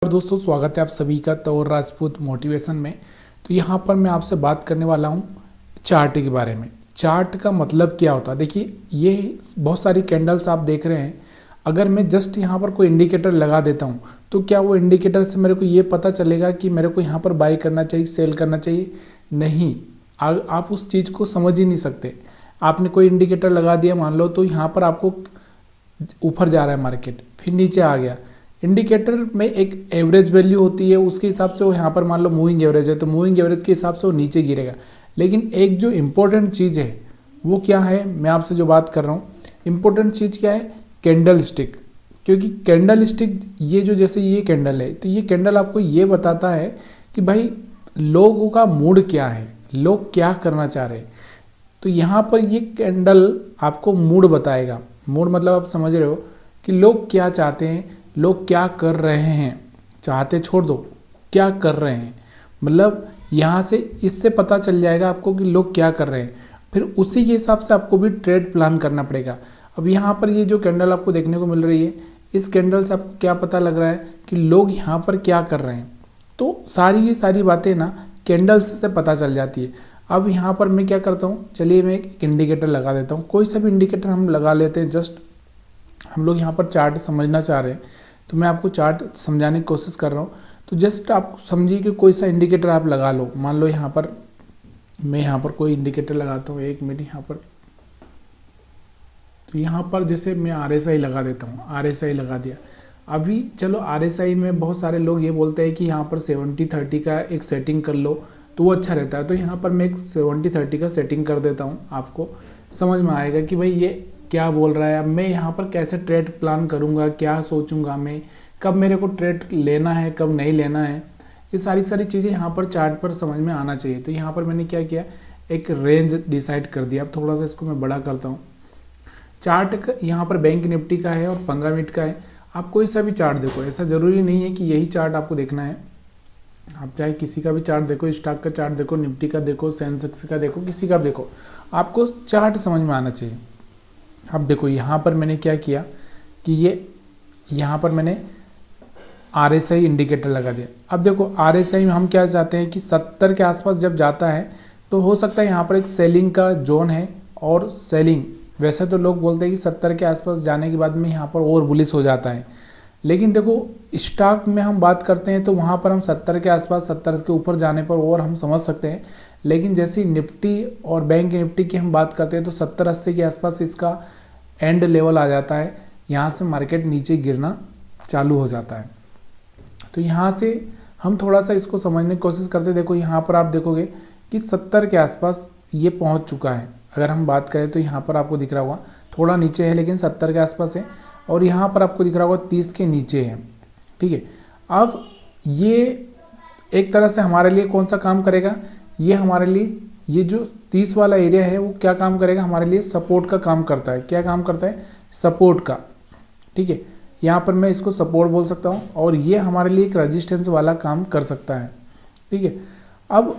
दोस्तों, स्वागत है आप सभी का तौर राजपूत मोटिवेशन में। तो यहाँ पर मैं आपसे बात करने वाला हूँ चार्ट के बारे में। चार्ट का मतलब क्या होता है? देखिए, ये बहुत सारी कैंडल्स आप देख रहे हैं। अगर मैं जस्ट यहाँ पर कोई इंडिकेटर लगा देता हूँ तो क्या वो इंडिकेटर से मेरे को ये पता चलेगा कि मेरे को यहाँ पर बाई करना चाहिए, सेल करना चाहिए? नहीं, आप उस चीज़ को समझ ही नहीं सकते। आपने कोई इंडिकेटर लगा दिया, मान लो, तो यहाँ पर आपको ऊपर जा रहा है मार्केट, फिर नीचे आ गया। इंडिकेटर में एक एवरेज वैल्यू होती है, उसके हिसाब से वो यहाँ पर मान लो मूविंग एवरेज है तो मूविंग एवरेज के हिसाब से वो नीचे गिरेगा। लेकिन एक जो इम्पोर्टेंट चीज़ है वो क्या है, मैं आपसे जो बात कर रहा हूँ, इम्पोर्टेंट चीज़ क्या है? Candle stick. क्योंकि कैंडल स्टिक, ये जो जैसे ये कैंडल है, तो ये कैंडल आपको ये बताता है कि भाई लोगों का मूड क्या है, लोग क्या करना चाह रहे हैं। तो यहाँ पर ये कैंडल आपको मूड बताएगा। मूड मतलब आप समझ रहे हो कि लोग क्या चाहते हैं, लोग क्या कर रहे हैं। चाहते छोड़ दो, क्या कर रहे हैं, मतलब यहाँ से इससे पता चल जाएगा आपको कि लोग क्या कर रहे हैं। फिर उसी के हिसाब से आपको भी ट्रेड प्लान करना पड़ेगा। अब यहाँ पर ये जो कैंडल आपको देखने को मिल रही है, इस कैंडल से आपको क्या पता लग रहा है कि लोग यहाँ पर क्या कर रहे हैं। तो सारी की सारी बातें ना कैंडल्स से पता चल जाती है। अब यहाँ पर मैं क्या करता हूँ, चलिए मैं एक इंडिकेटर लगा देता हूँ। कोई सा भी इंडिकेटर हम लगा लेते हैं। जस्ट हम लोग यहाँ पर चार्ट समझना चाह रहे हैं तो मैं आपको चार्ट समझाने की कोशिश कर रहा हूँ। तो जस्ट आप समझिए कि कोई सा इंडिकेटर आप लगा लो। मान लो यहाँ पर मैं यहाँ पर कोई इंडिकेटर लगाता हूँ, 1 मिनट यहाँ पर। तो यहाँ पर जैसे मैं RSI लगा देता हूँ, RSI लगा दिया। अभी चलो RSI में बहुत सारे लोग ये बोलते हैं कि यहाँ पर 70-30 का एक सेटिंग कर लो तो वो अच्छा रहता है। तो यहाँ पर मैं एक 70-30 का सेटिंग कर देता हूँ, आपको समझ में आएगा कि भाई ये क्या बोल रहा है। अब मैं यहाँ पर कैसे ट्रेड प्लान करूँगा, क्या सोचूंगा मैं, कब मेरे को ट्रेड लेना है, कब नहीं लेना है, ये सारी सारी चीज़ें यहाँ पर चार्ट पर समझ में आना चाहिए। तो यहाँ पर मैंने क्या किया, एक रेंज डिसाइड कर दिया। अब थोड़ा सा इसको मैं बड़ा करता हूँ। चार्ट का यहाँ पर बैंक निफ्टी का है और 15 मिनट का है। आप कोई सा भी चार्ट देखो, ऐसा ज़रूरी नहीं है कि यही चार्ट आपको देखना है। आप चाहे किसी का भी चार्ट देखो, स्टॉक का चार्ट देखो, निफ्टी का देखो, सेंसेक्स का देखो, किसी का भी देखो, आपको चार्ट समझ में आना चाहिए। अब देखो यहाँ पर मैंने क्या किया कि ये यहाँ पर मैंने RSI इंडिकेटर लगा दिया। अब देखो RSI में हम क्या चाहते हैं कि 70 के आसपास जब जाता है तो हो सकता है यहाँ पर एक सेलिंग का जोन है। और सेलिंग, वैसे तो लोग बोलते हैं कि 70 के आसपास जाने के बाद में यहाँ पर और बुलिश हो जाता है। लेकिन देखो स्टॉक में हम बात करते हैं तो वहाँ पर हम 70 के आसपास, 70 के ऊपर जाने पर और हम समझ सकते हैं। लेकिन जैसे निफ्टी और बैंक निफ्टी की हम बात करते हैं तो 70-80 के आसपास इसका एंड लेवल आ जाता है। यहाँ से मार्केट नीचे गिरना चालू हो जाता है। तो यहाँ से हम थोड़ा सा इसको समझने की कोशिश करते हैं। देखो यहाँ पर आप देखोगे कि 70 के आसपास ये पहुँच चुका है। अगर हम बात करें तो यहाँ पर आपको दिख रहा होगा थोड़ा नीचे है, लेकिन 70 के आसपास है। और यहाँ पर आपको दिख रहा होगा 30 के नीचे है। ठीक है, अब ये एक तरह से हमारे लिए कौन सा काम करेगा, ये हमारे लिए ये जो 30 वाला एरिया है वो क्या काम करेगा, हमारे लिए सपोर्ट का काम करता है। क्या काम करता है? सपोर्ट का। ठीक है, यहाँ पर मैं इसको सपोर्ट बोल सकता हूँ और ये हमारे लिए एक रेजिस्टेंस वाला काम कर सकता है। ठीक है, अब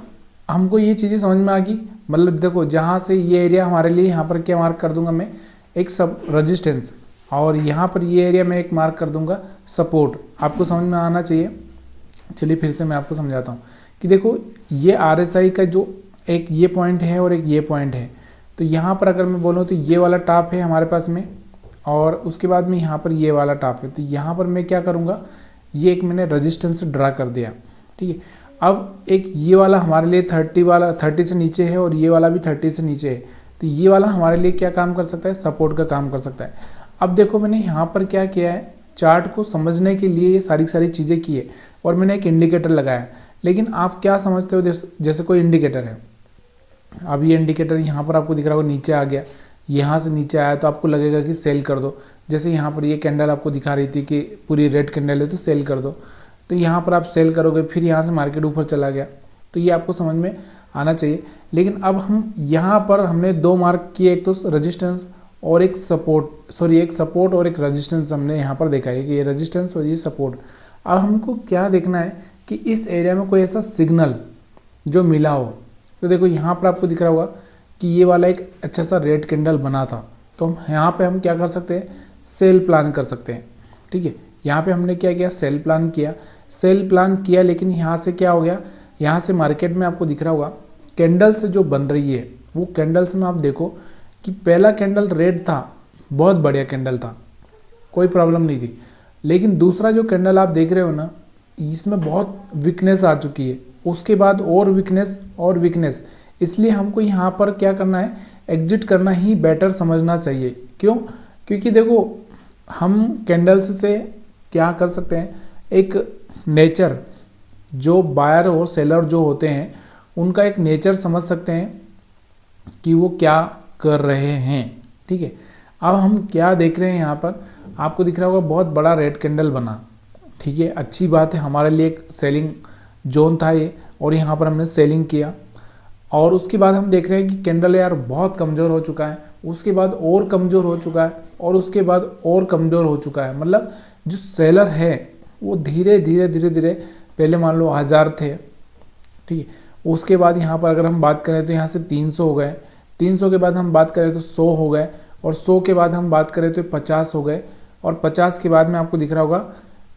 हमको ये चीज़ें समझ में आ गई। मतलब देखो जहाँ से ये एरिया हमारे लिए, यहाँ पर क्या मार्क कर दूंगा मैं, एक सब रेजिस्टेंस, और यहाँ पर ये एरिया मैं एक मार्क कर दूंगा सपोर्ट। आपको समझ में आना चाहिए। चलिए फिर से मैं आपको समझाता हूँ कि देखो ये RSI का जो एक ये पॉइंट है और एक ये पॉइंट है। तो यहाँ पर अगर मैं बोलूँ तो ये वाला टॉप है हमारे पास में, और उसके बाद में यहाँ पर ये वाला टॉप है। तो यहाँ पर मैं क्या करूँगा, ये एक मैंने रेजिस्टेंस ड्रा कर दिया। ठीक है, अब एक ये वाला हमारे लिए 30 से नीचे है और ये वाला भी 30 से नीचे है। तो ये वाला हमारे लिए क्या काम कर सकता है, सपोर्ट का काम कर सकता है। अब देखो मैंने यहाँ पर क्या किया है, चार्ट को समझने के लिए ये सारी चीज़ें की है और मैंने एक इंडिकेटर लगाया। लेकिन आप क्या समझते हो, जैसे कोई इंडिकेटर है। अब ये इंडिकेटर यहाँ पर आपको दिख रहा होगा नीचे आ गया, यहाँ से नीचे आया तो आपको लगेगा कि सेल कर दो। जैसे यहाँ पर ये कैंडल आपको दिखा रही थी कि पूरी रेड कैंडल है तो सेल कर दो, तो यहाँ पर आप सेल करोगे, फिर यहाँ से मार्केट ऊपर चला गया। तो ये आपको समझ में आना चाहिए। लेकिन अब हम यहाँ पर हमने 2 मार्क किए, एक तो रेजिस्टेंस और एक सपोर्ट, एक सपोर्ट और एक रेजिस्टेंस हमने यहाँ पर देखा है कि ये रेजिस्टेंस और ये सपोर्ट। अब हमको क्या देखना है कि इस एरिया में कोई ऐसा सिग्नल जो मिला हो। तो देखो यहाँ पर आपको दिख रहा होगा कि ये वाला एक अच्छा सा रेड कैंडल बना था, तो हम यहाँ पे हम क्या कर सकते हैं, सेल प्लान कर सकते हैं। ठीक है, यहाँ पे हमने क्या किया, सेल प्लान किया। सेल प्लान किया, लेकिन यहाँ से क्या हो गया, यहाँ से मार्केट में आपको दिख रहा होगा कैंडल्स जो बन रही है, वो कैंडल्स में आप देखो कि पहला कैंडल रेड था, बहुत बढ़िया कैंडल था, कोई प्रॉब्लम नहीं थी। लेकिन दूसरा जो कैंडल आप देख रहे हो ना, इसमें बहुत वीकनेस आ चुकी है, उसके बाद और वीकनेस और वीकनेस। इसलिए हमको यहाँ पर क्या करना है, एग्जिट करना ही बेटर समझना चाहिए। क्यों? क्योंकि देखो हम कैंडल्स से क्या कर सकते हैं, एक नेचर, जो बायर और सेलर जो होते हैं उनका एक नेचर समझ सकते हैं कि वो क्या कर रहे हैं। ठीक है, अब हम क्या देख रहे हैं, यहाँ पर आपको दिख रहा होगा बहुत बड़ा रेड कैंडल बना। ठीक है, अच्छी बात है, हमारे लिए एक सेलिंग जोन था ये, और यहाँ पर हमने सेलिंग किया। और उसके बाद हम देख रहे हैं कि कैंडल यार बहुत कमज़ोर हो चुका है, उसके बाद और कमज़ोर हो चुका है, और उसके बाद और कमज़ोर हो चुका है। मतलब जो सेलर है वो धीरे धीरे धीरे धीरे, पहले मान लो 1000 थे, ठीक है, उसके बाद यहाँ पर अगर हम बात करें तो यहाँ से 300 हो गए, 300 के बाद हम बात करें तो 100 हो गए, और 100 के बाद हम बात करें तो 50 हो गए, और 50 के बाद में आपको दिख रहा होगा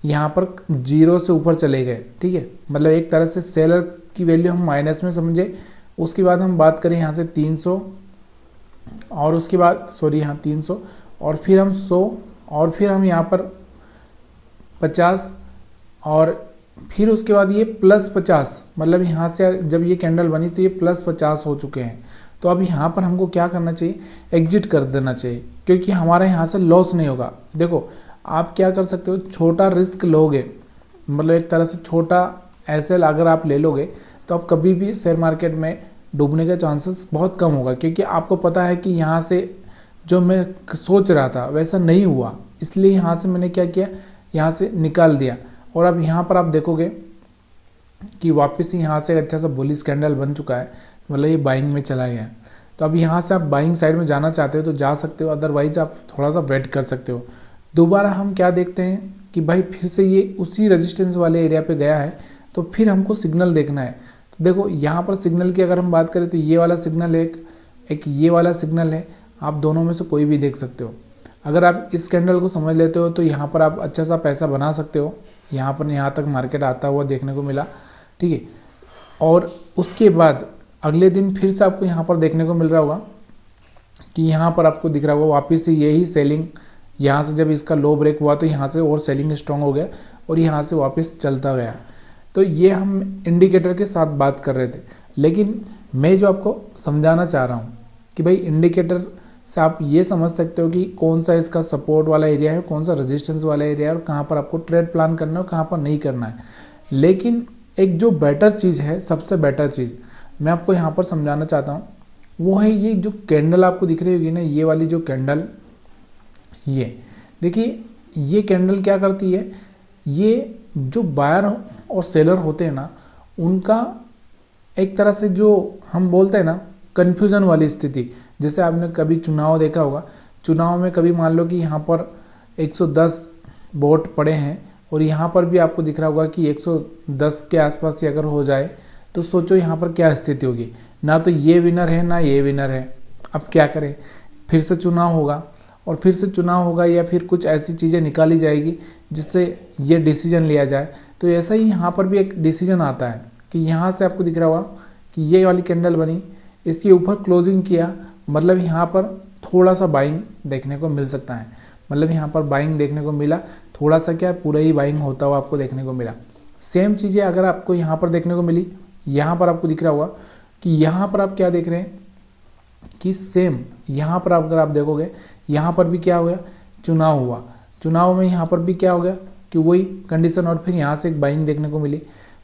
यहाँ पर 0 से ऊपर चले गए। ठीक है, मतलब एक तरह से सेलर की वैल्यू हम माइनस में समझे। उसके बाद हम बात करें यहाँ से 300, और उसके बाद यहाँ 300, और फिर हम 100, और फिर हम यहाँ पर 50, और फिर उसके बाद ये +50, मतलब यहाँ से जब ये कैंडल बनी तो ये +50 हो चुके हैं। तो अब यहाँ पर हमको क्या करना चाहिए, एग्जिट कर देना चाहिए, क्योंकि हमारे यहाँ से लॉस नहीं होगा। देखो आप क्या कर सकते हो, छोटा रिस्क लोगे, मतलब एक तरह से छोटा एसएल अगर आप ले लोगे तो आप कभी भी शेयर मार्केट में डूबने का चांसेस बहुत कम होगा, क्योंकि आपको पता है कि यहाँ से जो मैं सोच रहा था वैसा नहीं हुआ, इसलिए यहाँ से मैंने क्या किया, यहाँ से निकाल दिया। और अब यहाँ पर आप देखोगे कि वापस यहाँ से अच्छा सा बुलिश कैंडल बन चुका है, मतलब ये बाइंग में चला गया। तो अब यहाँ से आप बाइंग साइड में जाना चाहते हो तो जा सकते हो, अदरवाइज आप थोड़ा सा वेट कर सकते हो। दोबारा हम क्या देखते हैं कि भाई फिर से ये उसी रेजिस्टेंस वाले एरिया पे गया है, तो फिर हमको सिग्नल देखना है। तो देखो यहाँ पर सिग्नल की अगर हम बात करें तो ये वाला सिग्नल है, एक ये वाला सिग्नल है, आप दोनों में से कोई भी देख सकते हो। अगर आप इस कैंडल को समझ लेते हो तो यहाँ पर आप अच्छा सा पैसा बना सकते हो। यहाँ पर यहाँ तक मार्केट आता हुआ देखने को मिला, ठीक है। और उसके बाद अगले दिन फिर से आपको यहाँ पर देखने को मिल रहा होगा कि यहाँ पर आपको दिख रहा होगा वापस से यही सेलिंग, यहाँ से जब इसका लो ब्रेक हुआ तो यहाँ से और सेलिंग स्ट्रॉन्ग हो गया और यहाँ से वापस चलता गया। तो ये हम इंडिकेटर के साथ बात कर रहे थे, लेकिन मैं जो आपको समझाना चाह रहा हूँ कि भाई इंडिकेटर से आप ये समझ सकते हो कि कौन सा इसका सपोर्ट वाला एरिया है, कौन सा रेजिस्टेंस वाला एरिया है, और कहाँ पर आपको ट्रेड प्लान करना है और कहाँ पर नहीं करना है। लेकिन एक जो बेटर चीज़ है, सबसे बेटर चीज़ मैं आपको यहाँ पर समझाना चाहता हूँ, वो है ये जो कैंडल आपको दिख रही होगी ना, ये वाली जो कैंडल, ये देखिए, ये कैंडल क्या करती है, ये जो बायर और सेलर होते हैं ना, उनका एक तरह से जो हम बोलते हैं ना कन्फ्यूज़न वाली स्थिति। जैसे आपने कभी चुनाव देखा होगा, चुनाव में कभी मान लो कि यहाँ पर 110 वोट पड़े हैं और यहाँ पर भी आपको दिख रहा होगा कि 110 के आसपास ही अगर हो जाए तो सोचो यहाँ पर क्या स्थिति होगी। ना तो ये विनर है ना ये विनर है। अब क्या करें, फिर से चुनाव होगा और फिर से चुनाव होगा, या फिर कुछ ऐसी चीज़ें निकाली जाएगी जिससे ये डिसीजन लिया जाए। तो ऐसा ही यहाँ पर भी एक डिसीजन आता है कि यहाँ से आपको दिख रहा होगा कि ये वाली कैंडल बनी, इसके ऊपर क्लोजिंग किया, मतलब यहाँ पर थोड़ा सा बाइंग देखने को मिल सकता है। मतलब यहाँ पर बाइंग देखने को मिला, थोड़ा सा क्या पूरा ही बाइंग होता हुआ आपको देखने को मिला। सेम चीज़ें अगर आपको यहाँ पर देखने को मिली, यहाँ पर आपको दिख रहा होगा कि यहाँ पर आप क्या देख रहे हैं कि सेम यहाँ पर अगर आप देखोगे, यहाँ पर भी क्या हो गया, चुनाव हुआ, चुनाव में यहाँ पर भी क्या हो गया कि वही कंडीशन, और फिर यहाँ से एक बाइंग देखने को मिली।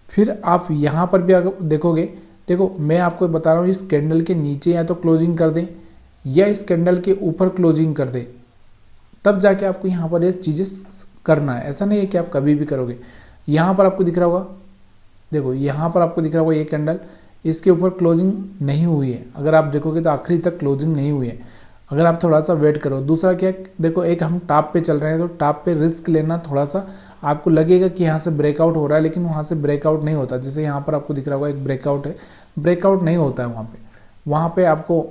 फिर आप यहाँ पर भी अगर देखोगे, देखो मैं आपको बता रहा हूँ, इस कैंडल के नीचे या तो क्लोजिंग कर दें या इस कैंडल के ऊपर क्लोजिंग कर दें, तब जाके आपको यहाँ पर ये चीज़ें करना है। ऐसा नहीं है कि आप कभी भी करोगे। यहाँ पर आपको दिख रहा होगा, देखो यहाँ पर आपको दिख रहा होगा ये कैंडल, इसके ऊपर क्लोजिंग नहीं हुई है। अगर आप देखोगे तो आखिरी तक क्लोजिंग नहीं हुई है। अगर आप थोड़ा सा वेट करो। दूसरा क्या, देखो एक हम टॉप पे चल रहे हैं, तो टॉप पे रिस्क लेना थोड़ा सा आपको लगेगा कि यहाँ से ब्रेकआउट हो रहा है, लेकिन वहाँ से ब्रेकआउट नहीं होता। जैसे यहाँ पर आपको दिख रहा होगा एक ब्रेकआउट है, ब्रेकआउट नहीं होता है वहाँ पे आपको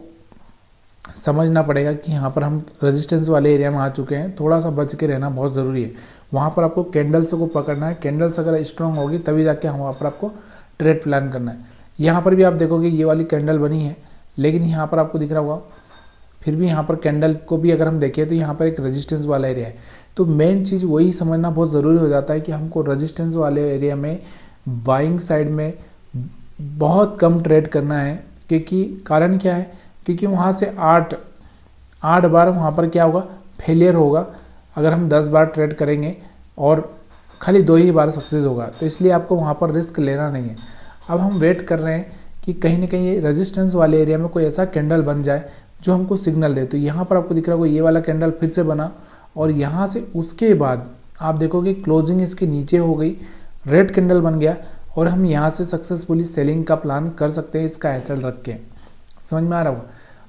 समझना पड़ेगा कि यहाँ पर हम रेजिस्टेंस वाले एरिया में आ चुके हैं, थोड़ा सा बच के रहना बहुत ज़रूरी है। वहाँ पर आपको कैंडल्स को पकड़ना है, कैंडल्स अगर स्ट्रांग होगी तभी जाके वहाँ पर आपको ट्रेड प्लान करना है। यहाँ पर भी आप देखोगे ये वाली कैंडल बनी है, लेकिन यहाँ पर आपको दिख रहा होगा फिर भी यहाँ पर कैंडल को भी अगर हम देखें तो यहाँ पर एक रेजिस्टेंस वाला एरिया है। तो मेन चीज़ वही समझना बहुत ज़रूरी हो जाता है कि हमको रेजिस्टेंस वाले एरिया में बाइंग साइड में बहुत कम ट्रेड करना है, क्योंकि कारण क्या है, क्योंकि वहाँ से 8 बार वहाँ पर क्या होगा, फेलियर होगा। अगर हम 10 बार ट्रेड करेंगे और खाली 2 ही बार सक्सेस होगा, तो इसलिए आपको वहाँ पर रिस्क लेना नहीं है। अब हम वेट कर रहे हैं कि कहीं ना कहीं रेजिस्टेंस वाले एरिया में कोई ऐसा कैंडल बन जाए जो हमको सिग्नल दे। तो यहाँ पर आपको दिख रहा होगा ये वाला कैंडल फिर से बना, और यहाँ से उसके बाद आप देखोगे क्लोजिंग इसके नीचे हो गई, रेड कैंडल बन गया, और हम यहाँ से सक्सेसफुली सेलिंग का प्लान कर सकते हैं इसका एसएल रख के। समझ में आ रहा होगा।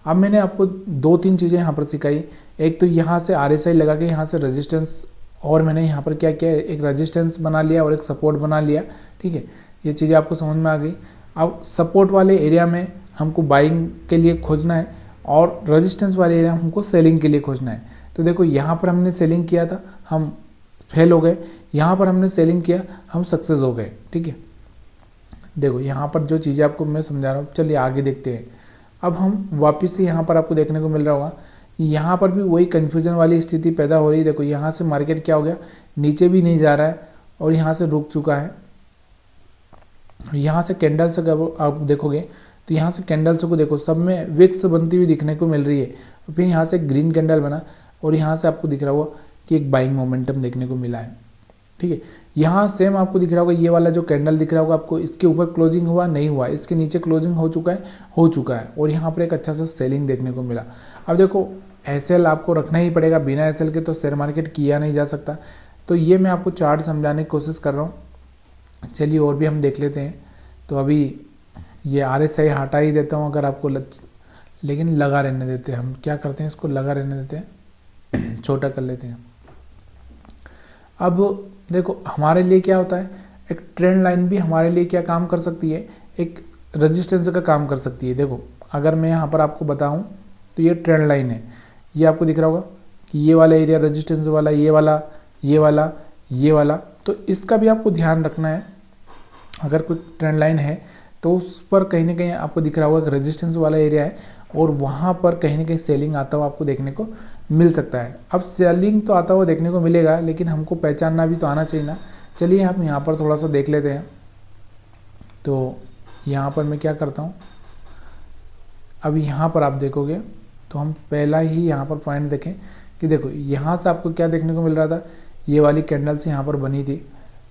अब मैंने आपको 2-3 चीज़ें यहाँ पर सिखाई। एक तो यहाँ से आरएसआई लगा के यहाँ से रेजिस्टेंस, और मैंने यहाँ पर क्या किया, एक रेजिस्टेंस बना लिया और एक सपोर्ट बना लिया। ठीक है, ये चीज़ें आपको समझ में आ गई। अब सपोर्ट वाले एरिया में हमको बाइंग के लिए खोजना है और रेजिस्टेंस वाले एरिया हमको सेलिंग के लिए खोजना है। तो देखो यहाँ पर हमने सेलिंग किया था, हम फेल हो गए, यहाँ पर हमने सेलिंग किया, हम सक्सेस हो गए। ठीक है, देखो यहाँ पर जो चीज़ें आपको मैं समझा रहा हूँ, चलिए आगे देखते हैं। अब हम वापस से यहाँ पर आपको देखने को मिल रहा होगा, यहाँ पर भी वही कन्फ्यूजन वाली स्थिति पैदा हो रही है। देखो यहाँ से मार्केट क्या हो गया, नीचे भी नहीं जा रहा है और यहाँ से रुक चुका है। यहाँ से कैंडल्स अगर आप देखोगे तो यहाँ से कैंडल्स को देखो, सब में विक्स बनती हुई दिखने को मिल रही है। फिर यहाँ से ग्रीन कैंडल बना और यहाँ से आपको दिख रहा होगा कि एक बाइंग मोमेंटम देखने को मिला है। ठीक है, यहाँ सेम आपको दिख रहा होगा ये वाला जो कैंडल दिख रहा होगा आपको, इसके ऊपर क्लोजिंग हुआ नहीं हुआ, इसके नीचे क्लोजिंग हो चुका है और यहाँ पर एक अच्छा सा सेलिंग देखने को मिला। अब देखो एसएल आपको रखना ही पड़ेगा, बिना एसएल के तो शेयर मार्केट किया नहीं जा सकता। तो ये मैं आपको चार्ट समझाने की कोशिश कर रहा हूँ। चलिए और भी हम देख लेते हैं। तो अभी ये आरएसआई हटा ही देता हूँ अगर आपको लेकिन लगा रहने देते हैं। हम क्या करते हैं, इसको लगा रहने देते हैं, छोटा कर लेते हैं। अब देखो हमारे लिए क्या होता है, एक ट्रेंड लाइन भी हमारे लिए क्या काम कर सकती है, एक रेजिस्टेंस का काम कर सकती है। देखो अगर मैं यहाँ पर आपको बताऊँ तो ये ट्रेंड लाइन है, ये आपको दिख रहा होगा कि ये वाला एरिया रेजिस्टेंस वाला, ये वाला, ये वाला, ये वाला। तो इसका भी आपको ध्यान रखना है। अगर कोई ट्रेंड लाइन है तो उस पर कहीं ना कहीं आपको दिख रहा होगा कि रेजिस्टेंस वाला एरिया है और वहाँ पर कहीं ना कहीं सेलिंग आता हुआ आपको देखने को मिल सकता है। अब सेलिंग तो आता हुआ देखने को मिलेगा, लेकिन हमको पहचानना भी तो आना चाहिए ना। चलिए हम यहाँ पर थोड़ा सा देख लेते हैं। तो यहाँ पर मैं क्या करता हूँ, अब यहाँ पर आप देखोगे तो हम पहला ही यहाँ पर पॉइंट देखें कि देखो यहाँ से आपको क्या देखने को मिल रहा था, ये वाली कैंडल्स यहाँ पर बनी थी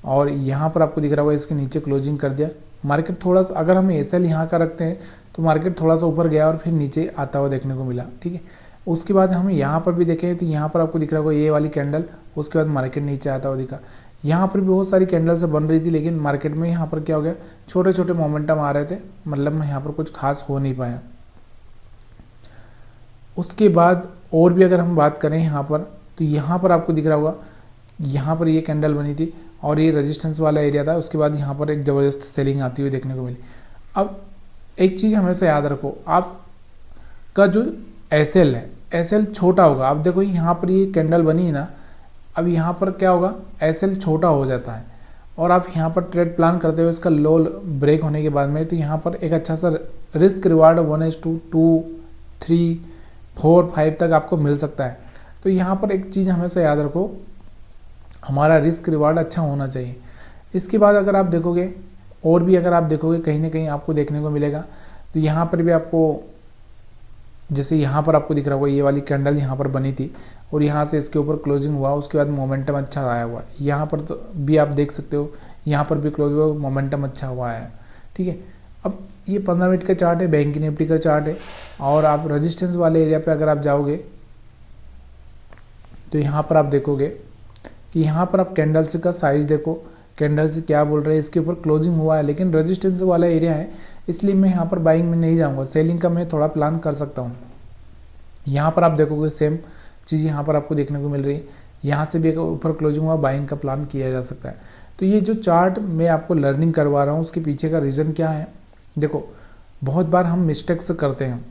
और यहाँ पर आपको दिख रहा होगा इसके नीचे क्लोजिंग कर दिया। मार्केट थोड़ा सा, अगर हम एसएल यहाँ का रखते हैं तो मार्केट थोड़ा सा ऊपर गया और फिर नीचे आता हुआ देखने को मिला। ठीक है, उसके बाद हम यहाँ पर भी देखें तो यहाँ पर आपको दिख रहा होगा ये वाली कैंडल, उसके बाद मार्केट नीचे आता हुआ दिखा। यहाँ पर भी बहुत सारी कैंडल्स बन रही थी, लेकिन मार्केट में यहाँ पर क्या हो गया, छोटे छोटे मोमेंटम आ रहे थे, मतलब यहाँ पर कुछ खास हो नहीं पाया। उसके बाद और भी अगर हम बात करें यहाँ पर, तो यहाँ पर आपको दिख रहा होगा यहाँ पर ये कैंडल बनी थी और ये रेजिस्टेंस वाला एरिया था। उसके बाद यहाँ पर एक ज़बरदस्त सेलिंग आती हुई देखने को मिली। अब एक चीज़ हमेशा याद रखो, आपका जो एसएल है, एसएल छोटा होगा। अब देखो यहाँ पर ये कैंडल बनी है ना, अब यहाँ पर क्या होगा, एसएल छोटा हो जाता है और आप यहाँ पर ट्रेड प्लान करते हो इसका लो ब्रेक होने के बाद में, तो यहाँ पर एक अच्छा सा रिस्क रिवार्ड 1:2, 3, 4, 5 तक आपको मिल सकता है। तो यहाँ पर एक चीज़ हमेशा याद रखो, हमारा रिस्क रिवार्ड अच्छा होना चाहिए। इसके बाद अगर आप देखोगे और भी अगर आप देखोगे कहीं ना कहीं आपको देखने को मिलेगा, तो यहाँ पर भी आपको, जैसे यहाँ पर आपको दिख रहा होगा ये वाली कैंडल यहाँ पर बनी थी और यहाँ से इसके ऊपर क्लोजिंग हुआ, उसके बाद मोमेंटम अच्छा आया हुआ। यहाँ पर तो भी आप देख सकते हो, यहाँ पर भी क्लोज हुआ, मोमेंटम अच्छा हुआ है। ठीक है, अब ये 15 मिनट का चार्ट है, बैंक निफ्टी का चार्ट है। और आप रेजिस्टेंस वाले एरिया पे अगर आप जाओगे तो यहाँ पर आप देखोगे कि यहाँ पर आप कैंडल्स का साइज देखो, कैंडल्स क्या बोल रहे हैं, इसके ऊपर क्लोजिंग हुआ है लेकिन रेजिस्टेंस वाला एरिया है, इसलिए मैं यहाँ पर बाइंग में नहीं जाऊँगा, सेलिंग का मैं थोड़ा प्लान कर सकता हूँ। यहाँ पर आप देखोगे सेम चीज़ यहाँ पर आपको देखने को मिल रही है, यहाँ से भी ऊपर क्लोजिंग हुआ, बाइंग का प्लान किया जा सकता है। तो ये जो चार्ट मैं आपको लर्निंग करवा रहा हूँ उसके पीछे का रीज़न क्या है, देखो बहुत बार हम मिस्टेक्स करते हैं,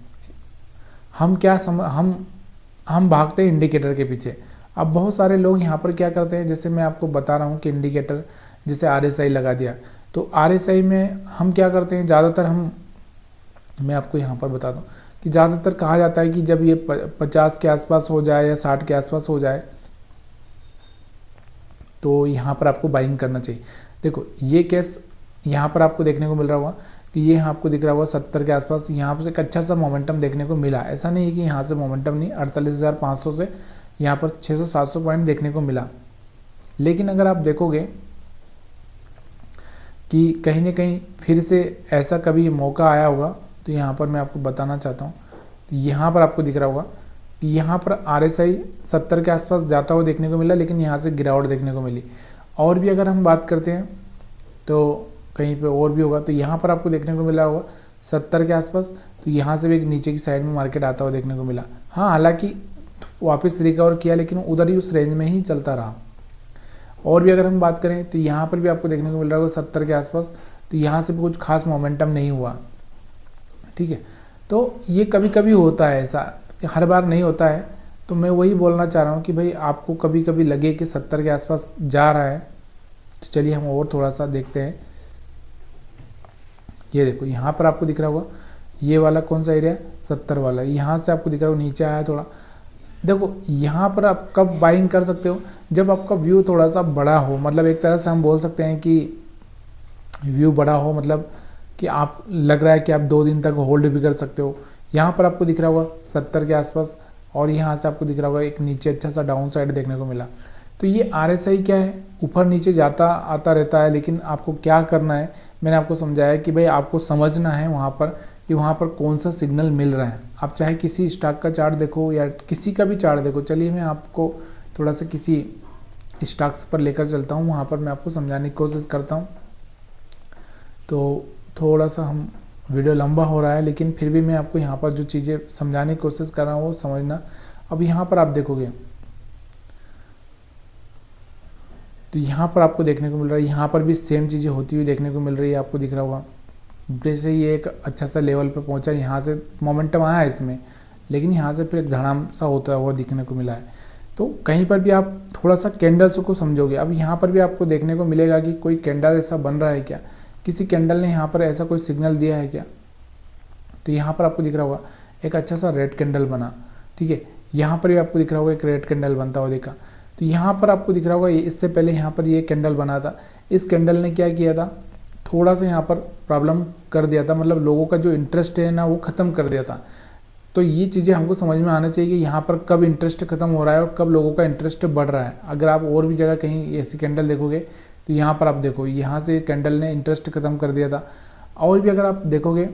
हम भागते हैं इंडिकेटर के पीछे। अब बहुत सारे लोग यहाँ पर क्या करते हैं, जैसे मैं आपको बता रहा हूँ कि इंडिकेटर जैसे RSI लगा दिया, तो RSI में हम क्या करते हैं ज़्यादातर, मैं आपको यहाँ पर बताता हूँ कि ज़्यादातर कहा जाता है कि जब ये 50 के आसपास हो जाए या 60 के आसपास हो जाए तो यहाँ पर आपको बाइंग करना चाहिए। देखो ये केस यहाँ पर आपको देखने को मिल रहा होगा कि ये आपको दिख रहा होगा 70 के आसपास, यहाँ पर एक अच्छा सा मोमेंटम देखने को मिला। ऐसा नहीं है कि यहाँ से मोमेंटम नहीं, 48,500 से यहाँ पर 600-700 पॉइंट देखने को मिला। लेकिन अगर आप देखोगे कि कहीं ना कहीं फिर से ऐसा कभी मौका आया होगा, तो यहाँ पर मैं आपको बताना चाहता हूँ, तो यहाँ पर आपको दिख रहा होगा कि यहाँ पर RSI 70 के आसपास जाता हुआ देखने को मिला, लेकिन यहाँ से गिरावट देखने को मिली। और भी अगर हम बात करते हैं तो कहीं पे और भी होगा, तो यहाँ पर आपको देखने को मिला होगा 70 के आसपास, तो यहाँ से भी एक नीचे की साइड में मार्केट आता हुआ देखने को मिला। हाँ, हालांकि वापस रिकवर किया, लेकिन उधर ही उस रेंज में ही चलता रहा। और भी अगर हम बात करें तो यहाँ पर भी आपको देखने को मिल रहा होगा 70 के आसपास, तो यहाँ से भी कुछ खास मोमेंटम नहीं हुआ। ठीक है, तो ये कभी कभी होता है, ऐसा हर बार नहीं होता है। तो मैं वही बोलना चाह रहा हूँ कि भाई आपको कभी कभी लगे कि 70 के आसपास जा रहा है, तो चलिए हम और थोड़ा सा देखते हैं। ये देखो यहाँ पर आपको दिख रहा होगा ये वाला कौन सा एरिया, 70 वाला, यहाँ से आपको दिख रहा होगा नीचे आया थोड़ा। देखो यहाँ पर आप कब बाइंग कर सकते हो, जब आपका व्यू थोड़ा सा बड़ा हो, मतलब एक तरह से हम बोल सकते हैं कि व्यू बड़ा हो, मतलब कि आप लग रहा है कि आप 2 दिन तक होल्ड भी कर सकते हो। यहाँ पर आपको दिख रहा होगा 70 के आसपास, और यहाँ से आपको दिख रहा होगा एक नीचे अच्छा सा डाउन साइड देखने को मिला। तो ये RSI क्या है, ऊपर नीचे जाता आता रहता है, लेकिन आपको क्या करना है, मैंने आपको समझाया कि भाई आपको समझना है वहाँ पर कि वहाँ पर कौन सा सिग्नल मिल रहा है। आप चाहे किसी स्टॉक का चार्ट देखो या किसी का भी चार्ट देखो। चलिए मैं आपको थोड़ा सा किसी स्टॉक्स पर लेकर चलता हूँ, वहाँ पर मैं आपको समझाने की कोशिश करता हूँ। तो थोड़ा सा हम वीडियो लंबा हो रहा है, लेकिन फिर भी मैं आपको यहाँ पर जो चीज़ें समझाने की कोशिश कर रहा हूँ वो समझना। अब यहाँ पर आप देखोगे तो यहाँ पर आपको देखने को मिल रहा है, यहाँ पर भी सेम चीज़ें होती हुई देखने को मिल रही है। आपको दिख रहा होगा जैसे ये एक अच्छा सा लेवल पे पहुँचा, यहाँ से मोमेंटम आया है इसमें, लेकिन यहाँ से फिर एक धड़ाम सा होता हुआ दिखने को मिला है। तो कहीं पर भी आप थोड़ा सा कैंडल्स को समझोगे। अब यहाँ पर भी आपको देखने को मिलेगा कि कोई कैंडल ऐसा बन रहा है क्या, किसी कैंडल ने यहाँ पर ऐसा कोई सिग्नल दिया है क्या। तो यहाँ पर आपको दिख रहा होगा एक अच्छा सा रेड कैंडल बना। ठीक है, यहाँ पर भी आपको दिख रहा होगा एक रेड कैंडल बनता हुआ देखा। तो यहाँ पर आपको दिख रहा होगा इससे पहले यहाँ पर ये कैंडल बना था, इस कैंडल ने क्या किया था, थोड़ा सा यहाँ पर प्रॉब्लम कर दिया था, मतलब लोगों का जो इंटरेस्ट है ना वो ख़त्म कर दिया था। तो ये चीज़ें हमको समझ में आना चाहिए कि यहाँ पर कब इंटरेस्ट ख़त्म हो रहा है और कब लोगों का इंटरेस्ट बढ़ रहा है। अगर आप और भी जगह कहीं ऐसी कैंडल देखोगे तो यहाँ पर आप देखो यहाँ से कैंडल ने इंटरेस्ट ख़त्म कर दिया था। और भी अगर आप देखोगे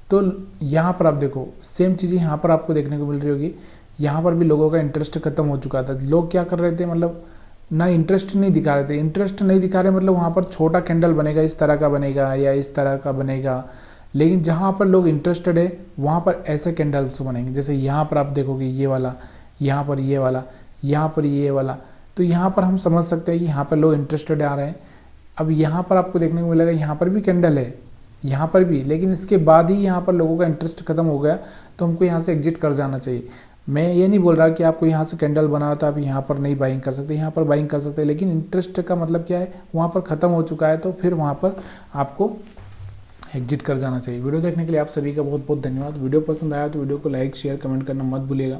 तो यहाँ पर आप देखो सेम चीज़ें यहाँ पर आपको देखने को मिल रही होगी। यहाँ पर भी लोगों का इंटरेस्ट खत्म हो चुका था। लोग क्या कर रहे थे, मतलब ना इंटरेस्ट नहीं दिखा रहे थे। इंटरेस्ट नहीं दिखा रहे मतलब वहाँ पर छोटा कैंडल बनेगा, इस तरह का बनेगा या इस तरह का बनेगा, लेकिन जहाँ पर लोग इंटरेस्टेड है वहाँ पर ऐसे कैंडल्स बनेंगे। जैसे यहाँ पर आप देखोगे ये वाला, यहाँ पर ये वाला, यहाँ पर ये वाला, तो यहाँ पर हम समझ सकते हैं कि यहाँ पर लोग इंटरेस्टेड आ रहे हैं। अब यहाँ पर आपको देखने को मिलेगा यहाँ पर भी कैंडल है, यहाँ पर भी, लेकिन इसके बाद ही यहाँ पर लोगों का इंटरेस्ट खत्म हो गया, तो हमको यहाँ से एग्जिट कर जाना चाहिए। मैं ये नहीं बोल रहा कि आपको यहाँ से कैंडल बना तो आप यहाँ पर नहीं बाइंग कर सकते, यहाँ पर बाइंग कर सकते हैं, लेकिन इंटरेस्ट का मतलब क्या है, वहाँ पर ख़त्म हो चुका है तो फिर वहाँ पर आपको एग्जिट कर जाना चाहिए। वीडियो देखने के लिए आप सभी का बहुत बहुत धन्यवाद। वीडियो पसंद आया तो वीडियो को लाइक शेयर कमेंट करना मत भूलिएगा।